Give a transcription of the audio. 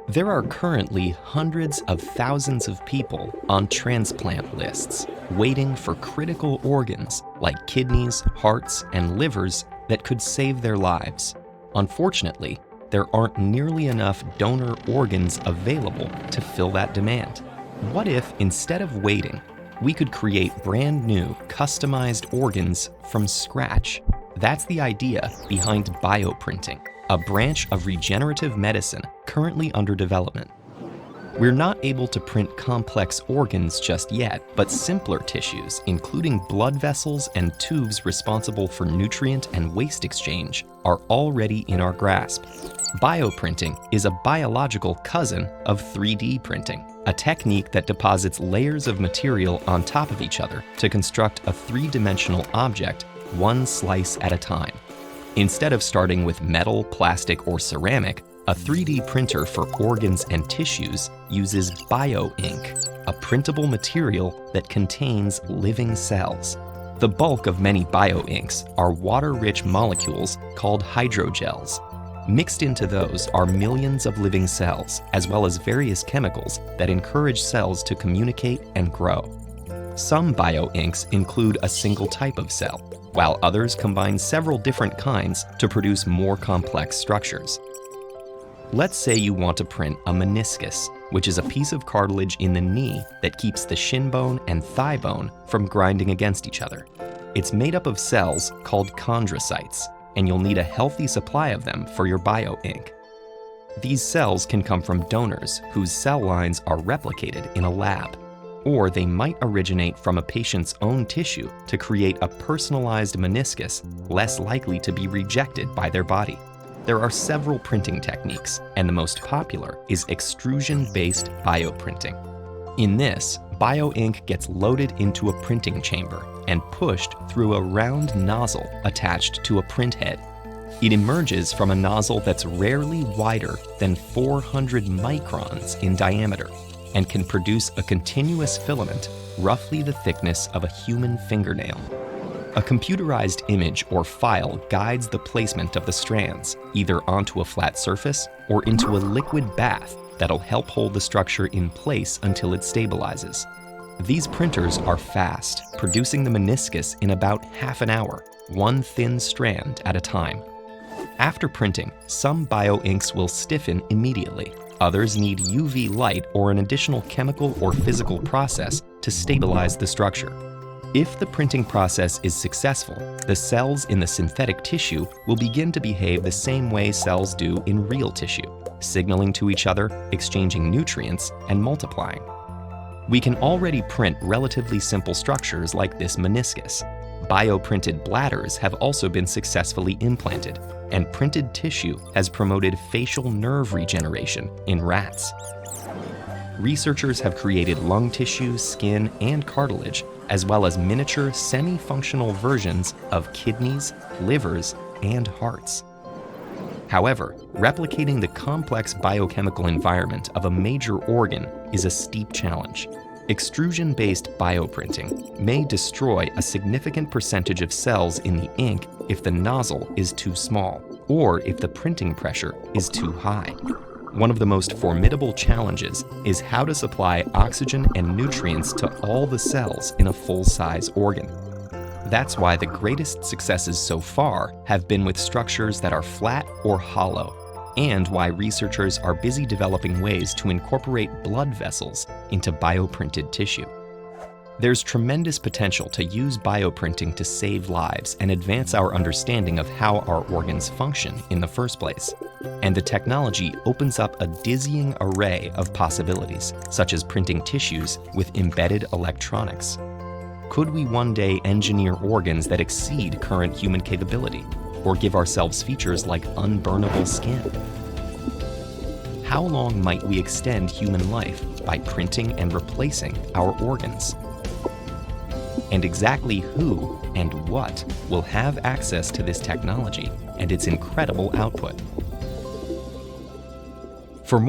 There are currently hundreds of thousands of people on transplant lists, waiting for critical organs like kidneys, hearts, and livers that could save their lives. Unfortunately, there aren't nearly enough donor organs available to fill that demand. What if, instead of waiting, we could create brand new, customized organs from scratch? That's the idea behind bioprinting, a branch of regenerative medicine currently under development. We're not able to print complex organs just yet, but simpler tissues, including blood vessels and tubes responsible for nutrient and waste exchange, are already in our grasp. Bioprinting is a biological cousin of 3D printing, a technique that deposits layers of material on top of each other to construct a three-dimensional object, one slice at a time. Instead of starting with metal, plastic, or ceramic, a 3D printer for organs and tissues uses bio-ink, a printable material that contains living cells. The bulk of many bio-inks are water-rich molecules called hydrogels. Mixed into those are millions of living cells, as well as various chemicals that encourage cells to communicate and grow. Some bio-inks include a single type of cell, while others combine several different kinds to produce more complex structures. Let's say you want to print a meniscus, which is a piece of cartilage in the knee that keeps the shin bone and thigh bone from grinding against each other. It's made up of cells called chondrocytes, and you'll need a healthy supply of them for your bio-ink. These cells can come from donors whose cell lines are replicated in a lab, or they might originate from a patient's own tissue to create a personalized meniscus less likely to be rejected by their body. There are several printing techniques, and the most popular is extrusion-based bioprinting. In this, bio-ink gets loaded into a printing chamber and pushed through a round nozzle attached to a print head. It emerges from a nozzle that's rarely wider than 400 microns in diameter and can produce a continuous filament roughly the thickness of a human fingernail. A computerized image or file guides the placement of the strands, either onto a flat surface or into a liquid bath that'll help hold the structure in place until it stabilizes. These printers are fast, producing the meniscus in about half an hour, one thin strand at a time. After printing, some bio-inks will stiffen immediately. Others need UV light or an additional chemical or physical process to stabilize the structure. If the printing process is successful, the cells in the synthetic tissue will begin to behave the same way cells do in real tissue, signaling to each other, exchanging nutrients, and multiplying. We can already print relatively simple structures like this meniscus. Bioprinted bladders have also been successfully implanted, and printed tissue has promoted facial nerve regeneration in rats. Researchers have created lung tissue, skin, and cartilage, as well as miniature semi-functional versions of kidneys, livers, and hearts. However, replicating the complex biochemical environment of a major organ is a steep challenge. Extrusion-based bioprinting may destroy a significant percentage of cells in the ink if the nozzle is too small, or if the printing pressure is too high. One of the most formidable challenges is how to supply oxygen and nutrients to all the cells in a full-size organ. That's why the greatest successes so far have been with structures that are flat or hollow, and why researchers are busy developing ways to incorporate blood vessels into bioprinted tissue. There's tremendous potential to use bioprinting to save lives and advance our understanding of how our organs function in the first place. And the technology opens up a dizzying array of possibilities, such as printing tissues with embedded electronics. Could we one day engineer organs that exceed current human capability, or give ourselves features like unburnable skin? How long might we extend human life by printing and replacing our organs? And exactly who and what will have access to this technology and its incredible output? For more